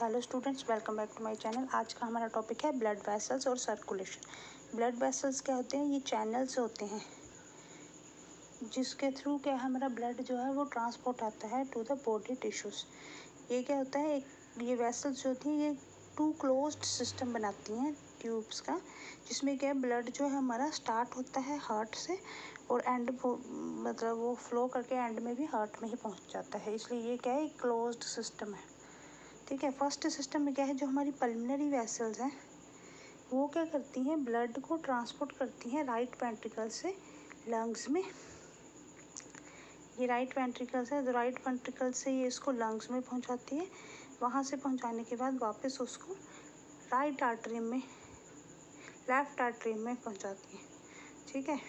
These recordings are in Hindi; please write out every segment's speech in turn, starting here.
Hello students, welcome back to my channel. आज का हमारा टॉपिक है ब्लड वेसल्स और सर्कुलेशन। ब्लड वेसल्स क्या होते हैं? ये चैनल्स होते हैं जिसके थ्रू क्या हमारा ब्लड जो है वो ट्रांसपोर्ट आता है टू द बॉडी टिश्यूज़। ये क्या होता है, ये वेसल्स जो होती हैं ये टू क्लोज्ड सिस्टम बनाती हैं ट्यूब्स का, जिसमें क्या ब्लड जो है हमारा स्टार्ट होता है हार्ट से और एंड मतलब वो फ्लो करके एंड में भी हार्ट में ही पहुंच जाता है, इसलिए ये क्या है, क्लोज्ड सिस्टम है। ठीक है। फर्स्ट सिस्टम में क्या है, जो हमारी पल्मोनरी वेसल्स हैं वो क्या करती हैं, ब्लड को ट्रांसपोर्ट करती हैं राइट वेंट्रिकल से लंग्स में। ये राइट वेंट्रिकल है, तो राइट वेंट्रिकल से ये इसको लंग्स में पहुंचाती है। वहाँ से पहुंचाने के बाद वापस उसको राइट आर्टरी में, लेफ्ट आर्टरी में पहुंचाती है। ठीक है।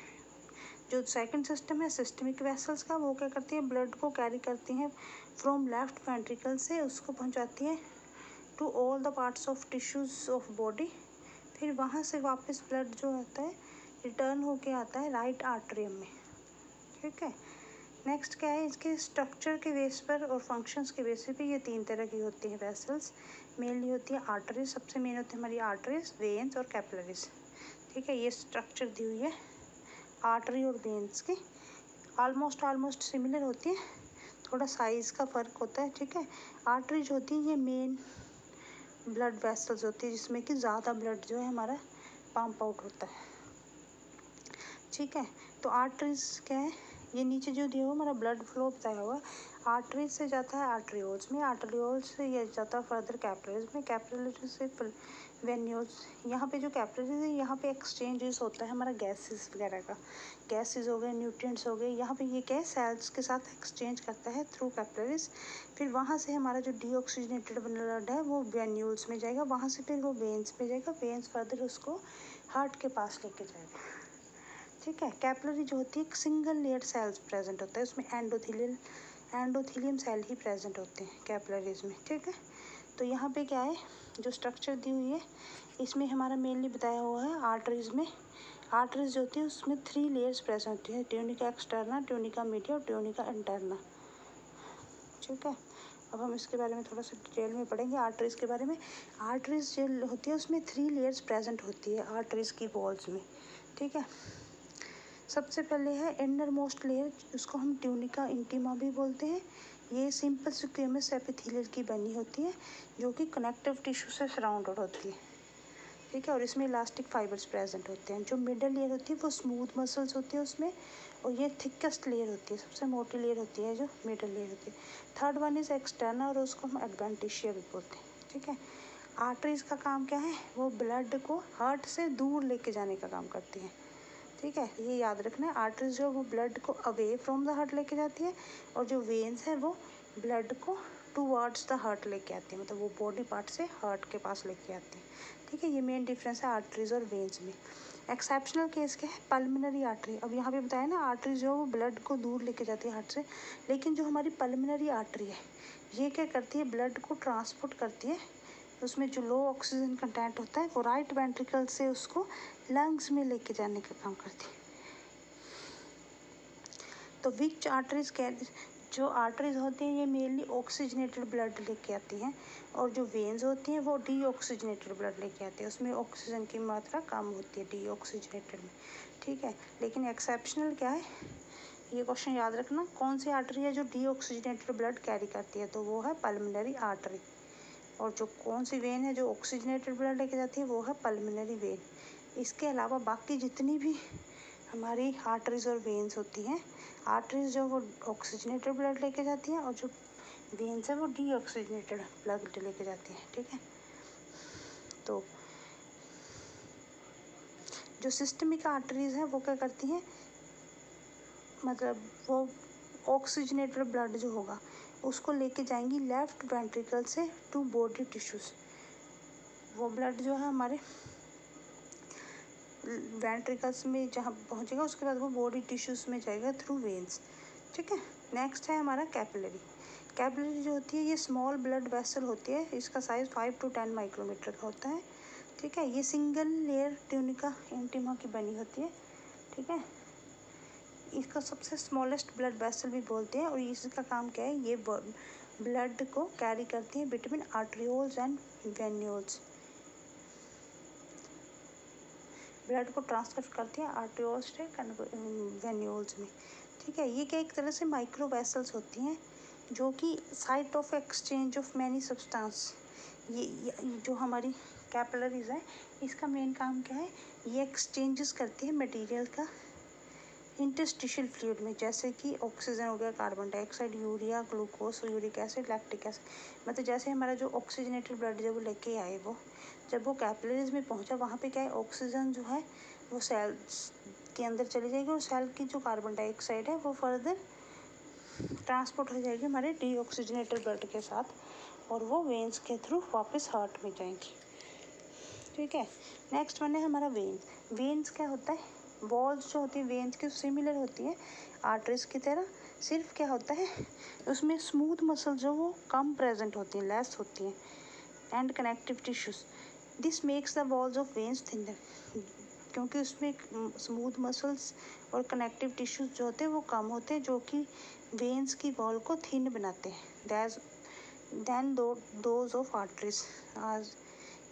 जो सेकंड सिस्टम है सिस्टमिक वेसल्स का, वो क्या करती है, ब्लड को कैरी करती हैं फ्रॉम लेफ्ट वेंट्रिकल से, उसको पहुंचाती है to all the parts of tissues of body. फिर वहाँ से वापस ब्लड जो होता है रिटर्न होके आता है राइट आर्टरियम में। ठीक है। नेक्स्ट क्या है, इसके स्ट्रक्चर के बेस पर और फंक्शंस के बेस पे ये तीन तरह की होती हैं वेसल्स। मेनली होती है आर्टरीज, सबसे मेन होती है हमारी आर्टरीज, वेन्स और कैपिलरीज। ठीक है। ये स्ट्रक्चर दी हुई है आर्टरी और वेन्स की, ऑलमोस्ट सिमिलर होती है, थोड़ा साइज़ का फ़र्क होता है। ठीक है। आर्टरीज होती है ये मेन ब्लड वेसल्स होती है जिसमें कि ज़्यादा ब्लड जो है हमारा पंप आउट होता है। ठीक है। तो आर्टरीज क्या है, ये नीचे जो दिया हुआ हमारा ब्लड फ्लो बताया हुआ, आर्टरीज से जाता है आर्टरियोल्स में, आर्टरियोल्स से ये जाता है फर्दर कैपिलरीज में, कैपिलरीज से वेन्यूल्स। यहाँ पे जो कैपिलरीज है यहाँ पे एक्सचेंजेस होता है हमारा गैसेस वगैरह का, गैसेस हो गए, न्यूट्रिएंट्स हो गए, यहाँ पे ये क्या है, सेल्स के साथ एक्सचेंज करता है थ्रू कैपिलरीज। फिर वहाँ से हमारा जो डीऑक्सीजनेटेड ब्लड है वो वेन्यूल्स में जाएगा, वहाँ से फिर वो वेन्स में जाएगा, वेन्स फर्दर उसको हार्ट के पास लेके जाएगा। ठीक है। कैपिलरी जो होती है एक सिंगल लेयर सेल्स प्रेजेंट होता है, उसमें एंडोथेलियम सेल ही प्रेजेंट होते हैं कैपिलरीज में। ठीक है। तो यहाँ पे क्या है, जो स्ट्रक्चर दी हुई है इसमें हमारा मेनली बताया हुआ है आर्टरीज में। आर्टरीज जो होती है उसमें 3 लेयर्स प्रेजेंट होती है, ट्यूनिका एक्सटर्ना, ट्यूनिका मीडिया और ट्यूनिका इंटरना। ठीक है। अब हम इसके बारे में थोड़ा सा डिटेल में पढ़ेंगे आर्टरीज के बारे में। आर्टरीज जो होती है उसमें 3 लेयर्स प्रेजेंट होती है आर्टरीज की वॉल्स में। ठीक है। सबसे पहले है इनर मोस्ट लेयर, उसको हम ट्यूनिका इंटीमा भी बोलते हैं। ये सिंपल स्क्वेमस एपिथेलियल की बनी होती है जो कि कनेक्टिव टिश्यू से सराउंडेड होती है। ठीक है। और इसमें इलास्टिक फाइबर्स प्रेजेंट होते हैं। जो मिडल लेयर होती है वो स्मूथ मसल्स होती है उसमें, और ये थिकेस्ट लेयर होती है, सबसे मोटी लेयर होती है जो मिडल लेयर होती है। थर्ड वन इज एक्सटर्ना और उसको हम एडवेंटिशिया भी बोलते हैं। ठीक है। आर्टरीज का काम क्या है, वो ब्लड को हार्ट से दूर लेके जाने का काम करती है। ठीक है। ये याद रखना है, आर्टरीज जो वो ब्लड को अवे फ्रॉम द हार्ट लेके जाती है, और जो वेन्स है वो ब्लड को टूवर्ड्स द हार्ट लेके आती है, मतलब वो बॉडी पार्ट से हार्ट के पास लेके आती है। ठीक है। ये मेन डिफरेंस है आर्टरीज और वेन्स में। एक्सेप्शनल केस क्या है, पल्मोनरी आर्टरी। अब यहाँ पे बताया ना, आर्टरी जो है वो ब्लड को दूर लेके जाती है हार्ट से, लेकिन जो हमारी पल्मोनरी आर्टरी है ये क्या करती है, ब्लड को ट्रांसपोर्ट करती है। उसमें जो लो ऑक्सीजन कंटेंट होता है वो राइट वेंट्रिकल से उसको लंग्स में लेके जाने का काम करती है। तो विच आर्टरीज जो आर्टरीज होती हैं ये मेनली ऑक्सीजनेटेड ब्लड लेके आती हैं, और जो वेन्स होती हैं वो डीऑक्सीजनेटेड ब्लड लेके आती है, उसमें ऑक्सीजन की मात्रा कम होती है डीऑक्सीजनेटेड में। ठीक है। लेकिन एक्सेप्शनल क्या है, ये क्वेश्चन याद रखना, कौन सी आर्टरी है जो डीऑक्सीजनेटेड ब्लड कैरी करती है, तो वो है पल्मोनरी आर्टरी। और जो कौन सी वेन है जो ऑक्सीजनेटेड ब्लड लेके जाती है वो है पल्मोनरी वेन। इसके अलावा बाकी जितनी भी हमारी आर्टरीज और वेन्स होती हैं, आर्टरीज जो वो ऑक्सीजनेटेड ब्लड लेके जाती हैं, और जो वेन्स है वो डीऑक्सीजनेटेड ब्लड लेके जाती हैं। ठीक है। तो जो सिस्टमिक आर्टरीज हैं वो क्या करती हैं, मतलब वो ऑक्सीजनेटेड ब्लड जो होगा उसको लेके जाएंगी लेफ्ट वेंट्रिकल से टू बॉडी टिश्यूज। वो ब्लड जो है हमारे वेंट्रिकल्स में जहाँ पहुँचेगा उसके बाद वो बॉडी टिश्यूज़ में जाएगा थ्रू वेन्स। ठीक है। नेक्स्ट है हमारा कैपिलरी। कैपिलरी जो होती है ये स्मॉल ब्लड वेसल होती है, इसका साइज़ 5 to 10 माइक्रोमीटर का होता है। ठीक है। ये सिंगल लेयर ट्यूनिका इंटीमा की बनी होती है। ठीक है। इसका सबसे स्मॉलेस्ट ब्लड वेसल भी बोलते हैं, और इसका काम क्या है, ये ब्लड को कैरी करती हैं between arterioles and venules. Blood को ट्रांसफर करती है आर्टरियोल्स से वेन्यूल्स में। ठीक है, ये क्या एक तरह से माइक्रो वेसल्स होती हैं जो कि site of exchange of many substance. ये जो हमारी कैपिलरीज है, इसका मेन काम क्या है, ये एक्सचेंजेस करती है मटेरियल का इंटरस्टिशियल फ्लूइड में, जैसे कि ऑक्सीजन हो गया, carbon dioxide, urea, glucose, uric acid, lactic acid. मतलब जैसे हमारा जो ऑक्सीजनेटेड ब्लड जब वो लेके आए, वो जब वो कैपिलरीज में पहुंचा, वहाँ पे क्या है, ऑक्सीजन जो है वो सेल्स के अंदर चली जाएगी और सेल की जो कार्बन डाइऑक्साइड है वो फर्दर ट्रांसपोर्ट हो जाएगी हमारे डीऑक्सीजनेटेड ब्लड के साथ और वो वेन्स के थ्रू वापस हार्ट में जाएंगी। ठीक है, नेक्स्ट वन है हमारा वेन। वेन्स क्या होता है, वॉल्स जो होती है वेन्स की सिमिलर होती है आर्टरीज की तरह, सिर्फ क्या होता है उसमें स्मूथ मसल जो वो कम प्रेजेंट होती हैं, लेस होती हैं, and connective tissues. This makes the walls of veins thinner, क्योंकि उसमें स्मूथ मसल्स और कनेक्टिव टिश्यूज जो होते हैं वो कम होते हैं, जो कि वेन्स की वॉल को थिन बनाते हैं देन दोज ऑफ आर्टरीज।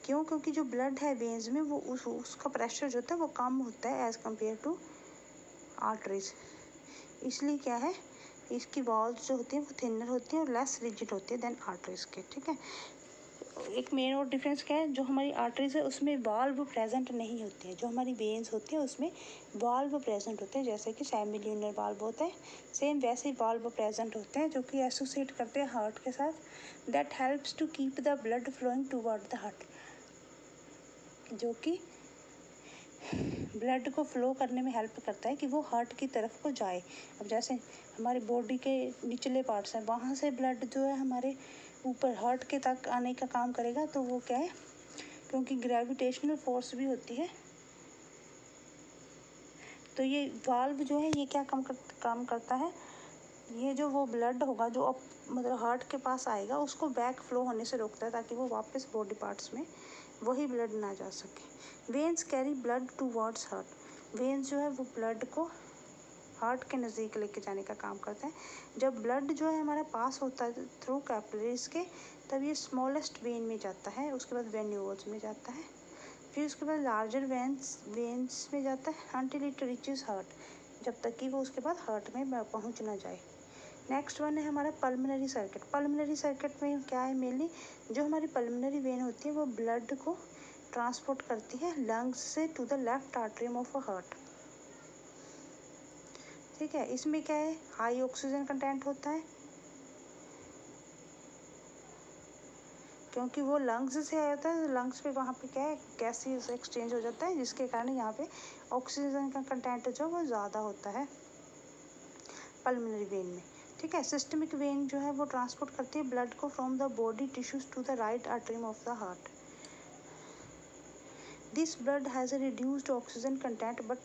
क्यों, क्योंकि जो ब्लड है वेन्स में वो उसका प्रेशर जो होता है वो कम होता है एज़ कम्पेयर टू आर्टरीज। इसलिए क्या है, इसकी वॉल्स जो होती हैं वो थिनर होती हैं और लेस रिजिड होती है देन आर्टरीज के। ठीक है, एक मेन और डिफरेंस क्या है, जो हमारी आर्टरीज है उसमें वाल्व प्रेजेंट नहीं होती है, जो हमारी वेन्स होती है उसमें वाल्व प्रेजेंट होते हैं, जैसे कि सेमिल्यूनर वाल्व होता है, सेम वैसे ही वाल्व प्रेजेंट होते हैं जो कि एसोसिएट करते हैं हार्ट के साथ, that helps to keep the blood flowing toward the heart, जो कि ब्लड को फ्लो करने में हेल्प करता है कि वो हार्ट की तरफ को जाए। अब जैसे हमारे बॉडी के निचले पार्ट्स हैं, वहाँ से ब्लड जो है हमारे ऊपर हार्ट के तक आने का काम करेगा, तो वो क्या है, क्योंकि ग्रेविटेशनल फोर्स भी होती है, तो ये वाल्व जो है ये क्या काम करता है, ये जो वो ब्लड होगा जो अब मतलब हार्ट के पास आएगा उसको बैक फ्लो होने से रोकता है, ताकि वो वापस बॉडी पार्ट्स में वही ब्लड ना जा सके। Veins carry blood towards heart. Veins जो है वो ब्लड को हार्ट के नज़दीक लेके जाने का काम करता है। जब ब्लड जो है हमारा पास होता है थ्रू कैपिलरीज के, तब ये स्मॉलेस्ट वेन में जाता है, उसके बाद वेन्यूल्स में जाता है, फिर उसके बाद लार्जर वेन्स में जाता है अंटिल इट रीचेस हार्ट, जब तक कि वो उसके बाद हार्ट में पहुंच ना जाए। नेक्स्ट वन है हमारा पल्मोनरी सर्किट। पल्मोनरी सर्किट में क्या है, मेनली जो हमारी पल्मोनरी वेन होती है वो ब्लड को ट्रांसपोर्ट करती है लंग्स से to the left atrium of a heart. ठीक है, इसमें क्या है, हाई ऑक्सीजन कंटेंट होता है, क्योंकि वो लंग्स से आया होता है, लंग्स पे वहाँ पे क्या है गैसेस एक्सचेंज हो जाता है, जिसके कारण यहाँ पे ऑक्सीजन का कंटेंट जो वो ज़्यादा होता है पल्मोनरी वेन में। ठीक है, सिस्टमिक वेन जो है वो ट्रांसपोर्ट करती है ब्लड को from the body tissues to the right atrium of the heart. This blood has a reduced oxygen content, but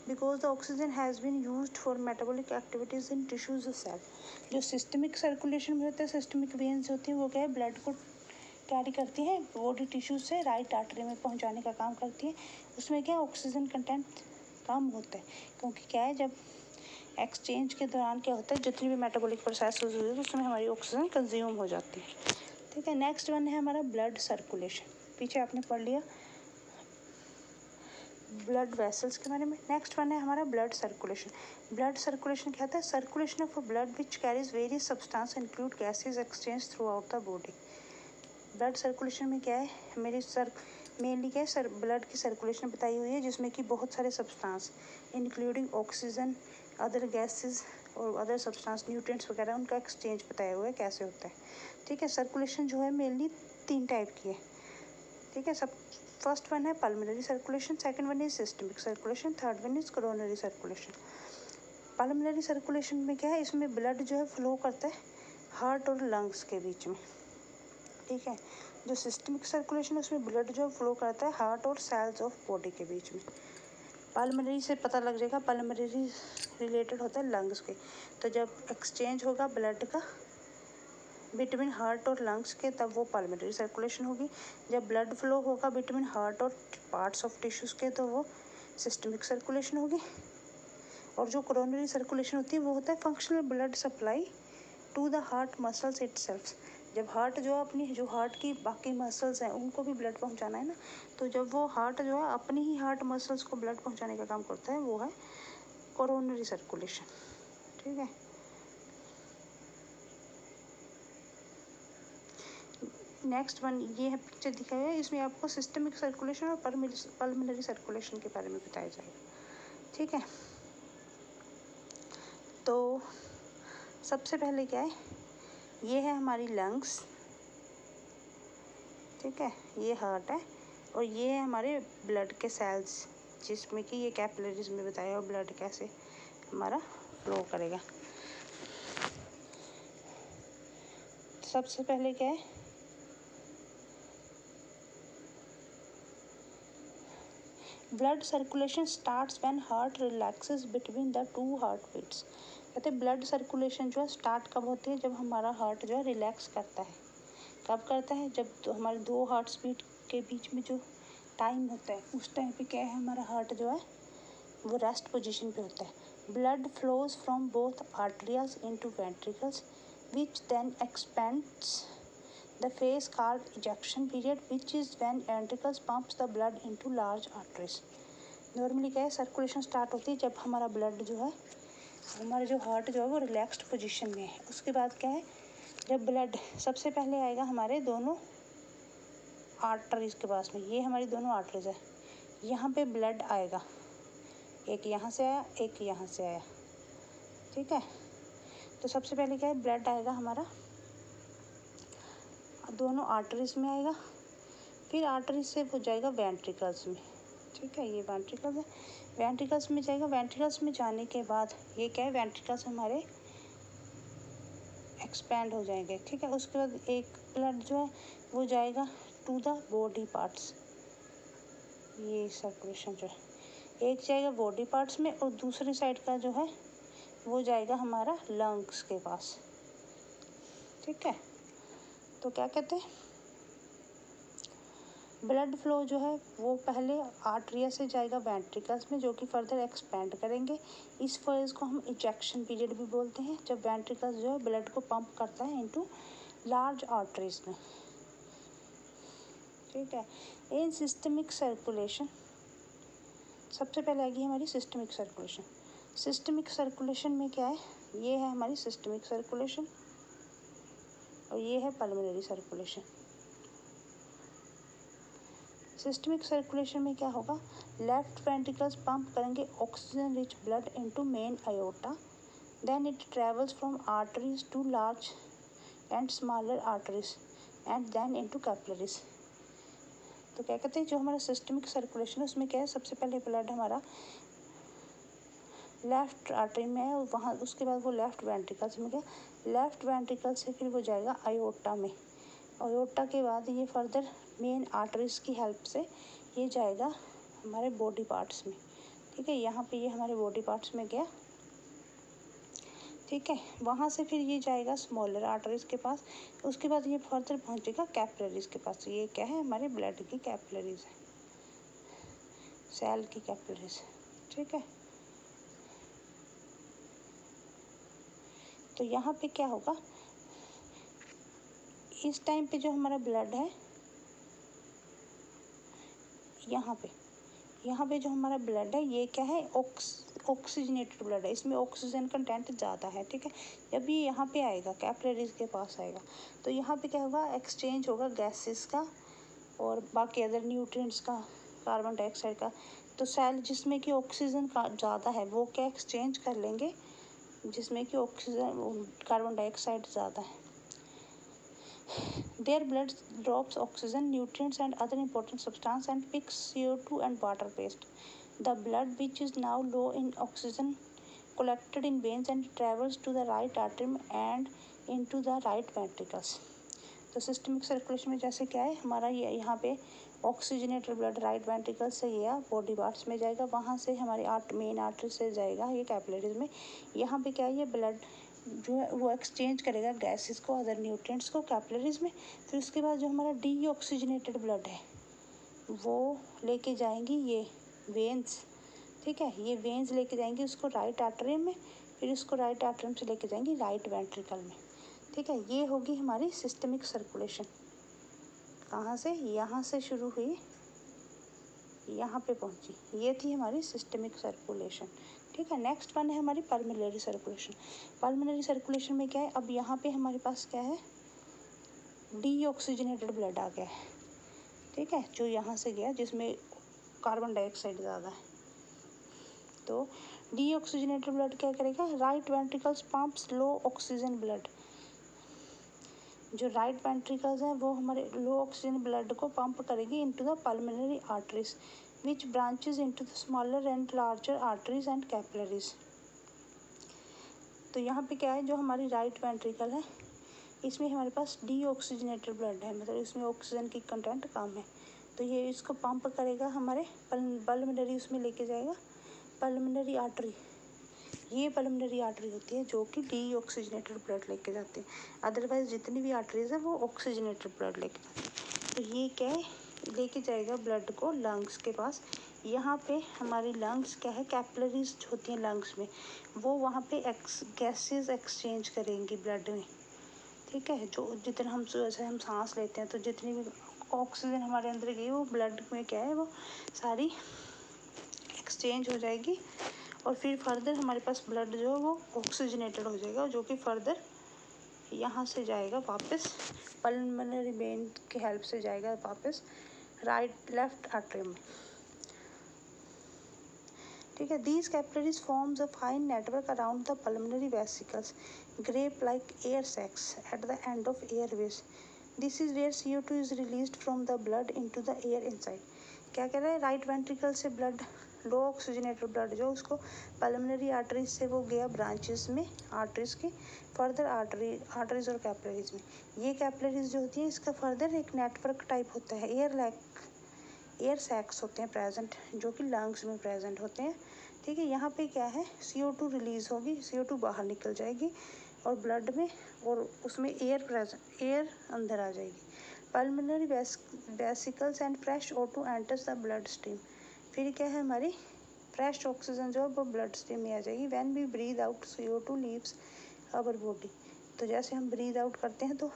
because the oxygen has been used for metabolic activities in tissues of cell। जो सिस्टमिक सर्कुलेशन में होता है, सिस्टमिक वेन्स होती हैं वो क्या है, ब्लड को कैरी करती है बॉडी टिश्यूज से राइट आर्टरी में पहुंचाने का काम करती है। उसमें क्या ऑक्सीजन कंटेंट कम होता है, क्योंकि क्या है जब एक्सचेंज के दौरान क्या होता है, जितनी भी मेटाबॉलिक प्रोसेस होती है उसमें हमारी ऑक्सीजन कंज्यूम हो जाती है। ठीक है, नेक्स्ट वन है हमारा ब्लड सर्कुलेशन। पीछे आपने पढ़ लिया ब्लड वेसल्स के बारे में। नेक्स्ट वन है हमारा ब्लड सर्कुलेशन। ब्लड सर्कुलेशन क्या होता है, circulation of a blood which carries various substance include gases exchange through out the body. Blood circulation में क्या है, मेनली क्या है, ब्लड की सर्कुलेशन बताई हुई है, जिसमें कि बहुत सारे substance including oxygen, other gases और अदर सब्सटेंस, न्यूट्रिएंट्स वगैरह, उनका एक्सचेंज बताया हुआ है कैसे होता है। ठीक है, सर्कुलेशन जो है मेनली 3 टाइप की है। ठीक है, फर्स्ट वन है pulmonary circulation, second one is systemic circulation, third one is coronary circulation. Pulmonary circulation में क्या है, इसमें ब्लड जो है फ्लो करता है हार्ट और लंग्स के बीच में। ठीक है, जो सिस्टमिक सर्कुलेशन है उसमें ब्लड जो फ्लो करता है हार्ट और सेल्स ऑफ बॉडी के बीच में। पल्मोनरी से पता लग जाएगा, पल्मोनरी रिलेटेड होता है लंग्स के, तो जब एक्सचेंज होगा ब्लड का बिटवीन हार्ट और लंग्स के, तब वो पल्मोनरी सर्कुलेशन होगी। जब ब्लड फ्लो होगा बिटवीन हार्ट और पार्ट्स ऑफ टिश्यूज़ के, तो वो सिस्टमिक सर्कुलेशन होगी। और जो कोरोनरी सर्कुलेशन होती है वो होता है functional blood supply to the heart muscles itself. जब हार्ट जो अपनी जो हार्ट की बाकी मसल्स हैं उनको भी ब्लड पहुंचाना है ना, तो जब वो हार्ट जो है अपनी ही हार्ट मसल्स को ब्लड पहुंचाने का काम करता है, वो है कोरोनरी सर्कुलेशन। ठीक है, नेक्स्ट वन ये है पिक्चर दिखाया है, इसमें आपको सिस्टमिक सर्कुलेशन और पल्मोनरी सर्कुलेशन के बारे में बताया जाएगा। ठीक है, तो सबसे पहले क्या है, ये है हमारी लंग्स। ठीक है, ये हार्ट है और ये है हमारे ब्लड के सेल्स, जिसमें कि ये कैपिलरीज में बताया और ब्लड कैसे हमारा फ्लो करेगा। सबसे पहले क्या है, blood circulation starts when heart relaxes between the two heart beats. कहते हैं ब्लड सर्कुलेशन जो है स्टार्ट कब होती है, जब हमारा हार्ट जो है रिलैक्स करता है। कब करता है, जब तो हमारे दो हार्ट बीट के बीच में जो टाइम होता है उस टाइम पे क्या है, हमारा हार्ट जो है वो रेस्ट पोजीशन पे होता है। Blood flows from both arteries into ventricles which then expands the phase called ejection period, which is when ventricles pumps the blood into large arteries. Normally क्या है, सर्कुलेशन स्टार्ट होती है जब हमारा ब्लड जो है, हमारा जो हार्ट जो है वो रिलैक्स्ड पोजीशन में है। उसके बाद क्या है, जब ब्लड सबसे पहले आएगा हमारे दोनों आर्टरीज के पास में, ये हमारी दोनों आर्टरीज है, यहाँ पे ब्लड आएगा, एक यहाँ से आया एक यहाँ से आया। ठीक है, तो सबसे पहले क्या है, ब्लड आएगा हमारा दोनों आर्टरीज में आएगा, फिर आर्टरीज से वो जाएगा वेंट्रिकल्स में। ठीक है, ये वेंट्रिकल्स है, वेंट्रिकल्स में जाएगा। वेंट्रिकल्स में जाने के बाद ये क्या है, वेंट्रिकल्स हमारे एक्सपैंड हो जाएंगे। ठीक है, उसके बाद एक ब्लड जो है वो जाएगा टू द बॉडी पार्ट्स। ये सर्कुलेशन जो है एक जाएगा बॉडी पार्ट्स में और दूसरी साइड का जो है वो जाएगा हमारा लंग्स के पास। ठीक है, तो क्या कहते हैं, ब्लड फ्लो जो है वो पहले आर्टरिया से जाएगा वेंट्रिकल्स में, जो कि फर्दर एक्सपेंड करेंगे। इस फेज को हम इजेक्शन पीरियड भी बोलते हैं, जब वेंट्रिकल्स जो है ब्लड को पंप करता है इनटू लार्ज आर्टरीज में। ठीक है, इन सिस्टमिक सर्कुलेशन सबसे पहले आएगी हमारी सिस्टमिक सर्कुलेशन। सिस्टमिक सर्कुलेशन में क्या है, ये है हमारी सिस्टमिक सर्कुलेशन और ये है पल्मोनरी सर्कुलेशन। सिस्टमिक सर्कुलेशन में क्या होगा, लेफ्ट वेंट्रिकल्स पंप करेंगे oxygen rich blood into main aorta, then it travels from arteries to large and smaller arteries and then into capillaries. तो क्या कहते हैं, जो हमारा सिस्टमिक सर्कुलेशन है उसमें क्या है, सबसे पहले ब्लड हमारा लेफ्ट आर्टरी में है और वहाँ उसके बाद वो लेफ्ट वेंट्रिकल्स में गया, लेफ्ट वेंट्रिकल से फिर वो जाएगा आयोटा में, आयोटा के बाद ये फर्दर मेन आर्टरीज की हेल्प से ये जाएगा हमारे बॉडी पार्ट्स में। ठीक है, यहाँ पे ये हमारे बॉडी पार्ट्स में गया। ठीक है, वहाँ से फिर ये जाएगा स्मॉलर आर्टरीज के पास, उसके बाद ये फर्दर पहुँचेगा कैपिलरीज के पास। ये क्या है, हमारे ब्लड की कैपिलरीज है, सेल की कैपिलरीज। ठीक है, तो यहाँ पे क्या होगा, इस टाइम पे जो हमारा ब्लड है यहाँ पे जो हमारा ब्लड है ये क्या है, ऑक्सीजनेटेड ब्लड है, इसमें ऑक्सीजन कंटेंट ज़्यादा है। ठीक है, जब ये यहाँ पे आएगा कैपिलरीज के पास आएगा तो यहाँ पे क्या होगा, एक्सचेंज होगा गैसेस का और बाकी अदर न्यूट्रिएंट्स का, कार्बन डाइऑक्साइड का। तो सेल जिसमें कि ऑक्सीजन का ज़्यादा है वो क्या एक्सचेंज कर लेंगे, जिसमें कि ऑक्सीजन कार्बन डाइऑक्साइड ज़्यादा है। Their blood drops oxygen, nutrients and other important substances and picks CO2 and water waste. The blood, which is now low in oxygen, collected in veins and travels to the right atrium and into the right ventricles. तो सिस्टमिक सर्कुलेशन में जैसे क्या है, हमारा ये यहाँ पे ऑक्सीजनेटेड ब्लड राइट वेंट्रिकल से या बॉडी पार्ट्स में जाएगा, वहाँ से हमारी मेन आर्टरी से जाएगा ये कैपिलरीज में। यहाँ पे क्या है, ये ब्लड जो है वो एक्सचेंज करेगा गैसेस को, अदर न्यूट्रिएंट्स को कैपिलरीज में। फिर उसके बाद जो हमारा डीऑक्सीजनेटेड ब्लड है वो लेके जाएंगी ये वेन्स। ठीक है, ये वेन्स लेके जाएंगी उसको राइट आर्टरियम में, फिर उसको राइट आर्टरियम से लेके जाएंगी राइट वेंट्रिकल में। ठीक है, ये होगी हमारी सिस्टमिक सर्कुलेशन। कहाँ से? यहाँ से शुरू हुई, यहाँ पे पहुँची, ये थी हमारी सिस्टमिक सर्कुलेशन। ठीक है, नेक्स्ट वन है हमारी पल्मोनरी सर्कुलेशन। पल्मोनरी सर्कुलेशन में क्या है, अब यहाँ पे हमारे पास क्या है, डीऑक्सीजनेटेड ब्लड आ गया है। ठीक है, जो यहाँ से गया जिसमें कार्बन डाइऑक्साइड ज़्यादा है। तो डीऑक्सीजनेटेड ब्लड क्या करेगा, राइट वेंट्रिकल्स पंप्स लो ऑक्सीजन ब्लड। जो राइट वेंट्रिकल्स हैं वो हमारे लो ऑक्सीजन ब्लड को पंप करेगी into the pulmonary arteries which branches into the smaller and larger arteries and capillaries. तो यहाँ पे क्या है, जो हमारी राइट वेंट्रिकल है इसमें हमारे पास डीऑक्सीजनेटेड ब्लड है, मतलब इसमें ऑक्सीजन की कंटेंट कम है। तो ये इसको पंप करेगा हमारे पल्मोनरी, उसमें लेके जाएगा पल्मोनरी आर्टरी। ये पल्मोनरी आर्टरी होती है जो कि डीऑक्सीजनेटेड ब्लड लेके जाती है। अदरवाइज जितनी भी आर्टरीज है वो ऑक्सीजनेटेड ब्लड लेके जाती है। तो ये क्या है, लेके जाएगा ब्लड को लंग्स के पास। यहाँ पे हमारी लंग्स क्या है, कैपिलरीज होती हैं लंग्स में, वो वहाँ पे गैसेस एक्सचेंज करेंगी ब्लड में। ठीक है, जो जितना हम जैसे हम सांस लेते हैं तो जितनी भी ऑक्सीजन हमारे अंदर गई वो ब्लड में क्या है, वो सारी एक्सचेंज हो जाएगी और फिर फर्दर हमारे पास ब्लड जो है वो ऑक्सीजनेटेड हो जाएगा, जो कि फर्दर यहाँ से जाएगा वापस पल्मोनरी वेन की हेल्प से जाएगा वापस राइट लेफ्ट आर्टरी में। ठीक है, these capillaries forms a fine network around the pulmonary vesicles, grape-like air sacs at the end of airways. This is where CO2 is released from the blood into the air inside. क्या कह रहा है, राइट वेंट्रिकल से ब्लड, लो ऑक्सीजनेटेड ब्लड जो उसको पल्मोनरी आर्टरीज से वो गया ब्रांचेस में आर्टरीज की, फर्दर आर्टरीज और कैपिलरीज में। ये कैपिलरीज जो होती है इसका फर्दर एक नेटवर्क टाइप होता है, एयर सैक्स होते हैं प्रेजेंट, जो कि लंग्स में प्रेजेंट होते हैं। ठीक है, यहाँ पे क्या है, CO2 रिलीज होगी, CO2 बाहर निकल जाएगी और ब्लड में, और उसमें एयर अंदर आ जाएगी। Pulmonary vesicles and fresh O2 enters the blood stream. फिर क्या है, हमारी फ्रेश ऑक्सीजन जो है वो ब्लड स्ट्रीम में आ जाएगी। When we breathe out CO2 leaves our body. तो जैसे हम ब्रीद आउट करते हैं तो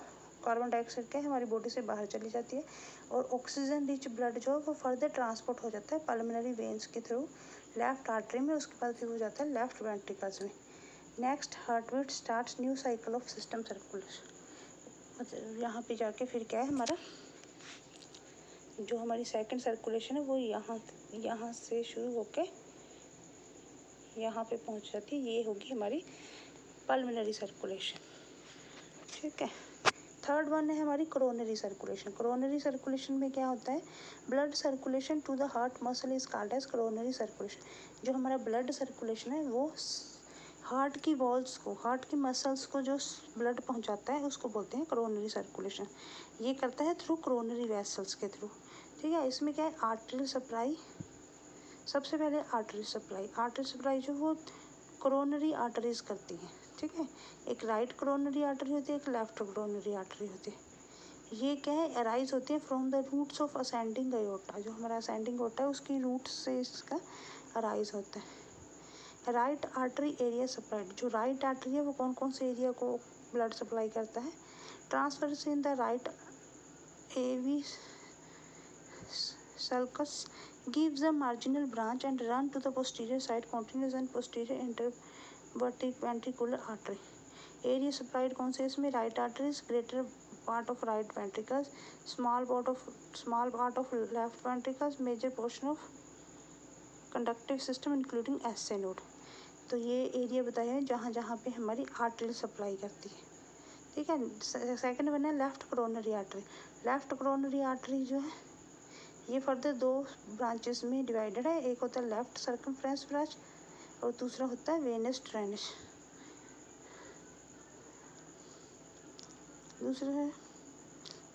कार्बन डाइऑक्साइड क्या है हमारी बॉडी से बाहर चली जाती है और ऑक्सीजन रिच ब्लड जो है वो फर्दर ट्रांसपोर्ट हो जाता है पल्मोनरी वेन्स के थ्रू लेफ्ट आर्टरी में, उसके बाद फिर हो जाता है लेफ्ट वेंट्रिकल्स में। Next heart beat starts new cycle of system circulation. मतलब यहाँ पे जाके फिर क्या है, हमारा जो हमारी सेकंड सर्कुलेशन है वो यहाँ से शुरू होके यहाँ पे पहुँच जाती है, ये होगी हमारी पल्मोनरी सर्कुलेशन। ठीक है, थर्ड वन है हमारी कोरोनरी सर्कुलेशन। कोरोनरी सर्कुलेशन में क्या होता है, blood circulation to the heart muscle is called as coronary circulation. जो हमारा ब्लड सर्कुलेशन है वो हार्ट की वॉल्स को, हार्ट की मसल्स को जो ब्लड पहुंचाता है उसको बोलते हैं कोरोनरी सर्कुलेशन। ये करता है थ्रू कोरोनरी वेसल्स के थ्रू। ठीक है, इसमें क्या है, आर्टरियल सप्लाई, सबसे पहले आर्टरी सप्लाई जो वो कोरोनरी आर्टरीज करती है। ठीक है, एक राइट कोरोनरी आर्टरी होती है, एक लेफ्ट कोरोनरी आर्टरी होती है। ये क्या है, अराइज होती है from the roots of ascending aorta. जो हमारा असेंडिंग अयोर्टा है उसकी रूट से इसका अराइज होता है। Right artery area supplied. जो राइट आर्टरी है वो कौन कौन से एरिया को ब्लड सप्लाई करता है, transfers in the right AV sulcus gives a marginal branch and run to the posterior side continuous and posterior interventricular artery. Area supplied कौन से, इसमें right arteries, greater part of right ventricles, small part of left ventricles, major portion of conductive system including SA नोड। तो ये एरिया बताया है जहाँ जहाँ पे हमारी आर्टरी सप्लाई करती है। ठीक है, सेकंड वन है left coronary artery. Left coronary artery जो है ये फर्दर दो ब्रांचेस में डिवाइडेड है, एक होता है लेफ्ट सर्कमफ्रेंस ब्रांच और दूसरा होता है वेनस ड्रेनेज, दूसरा है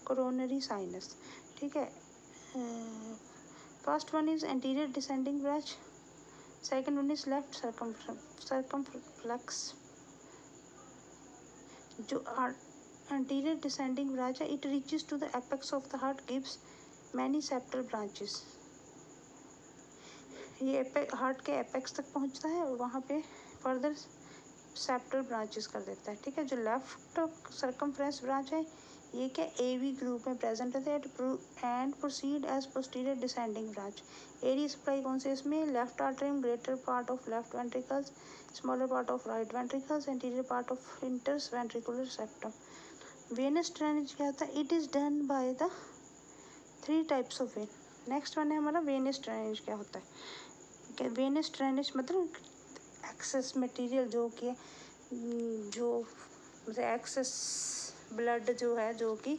कोरोनरी साइनस। ठीक है, first one is anterior descending branch, second one is left circumflex. जो एंटीरियर डिसेंडिंग ब्रांच है, it reaches to the apex of the heart, gives many septal branches. ये हार्ट के एपेक्स तक पहुंचता है और वहाँ पे फर्दर सेप्टल ब्रांचेस कर देता है, ठीक है। जो लेफ्ट सर्कमफ्रेंस ब्रांच है ये क्या एवी ग्रुप में प्रेजेंट होते हैं and proceed as posterior descending branch. Area supply कौन से इसमें, left atrium, greater part of left ventricles, smaller part of right ventricles, anterior part of interventricular septum. Venous drainage क्या होता है, it is done by the 3 types of vein. Next one है हमारा वेनस ड्रेनेज क्या होता है। वेनस ड्रेनेज मतलब एक्सेस मटेरियल जो कि मतलब एक्सेस ब्लड जो है जो कि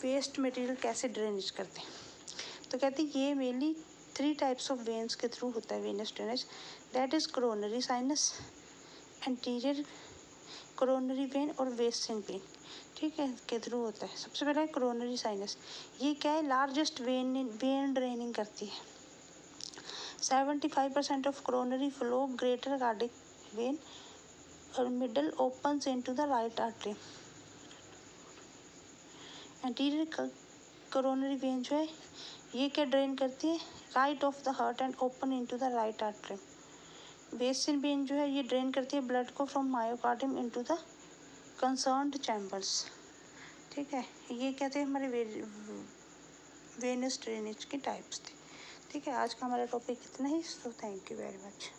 वेस्ट मटेरियल कैसे ड्रेनेज करते हैं। तो कहते हैं ये मेनली 3 टाइप्स ऑफ वेन्स के थ्रू होता है venous drainage, that is coronary sinus, anterior coronary when और वेस्टर्न वेन, ठीक है, के थ्रू होता है। सबसे पहले कोरोनरी साइनस, ये क्या है, लार्जेस्ट वेन ड्रेनिंग करती है। 75% of coronary flow, greater cardiac vein or middle opens into the right artery. Anterior coronary vein जो है ये क्या ड्रेन करती है, right of the heart and open into the right artery. Western when जो है ये ड्रेन करती है ब्लड को from myocardium into the concerned chambers, ठीक है। ये कहते हैं हमारे वेनस ड्रेनेज की टाइप्स थे, ठीक है। आज का हमारा टॉपिक इतना ही, so thank you very much.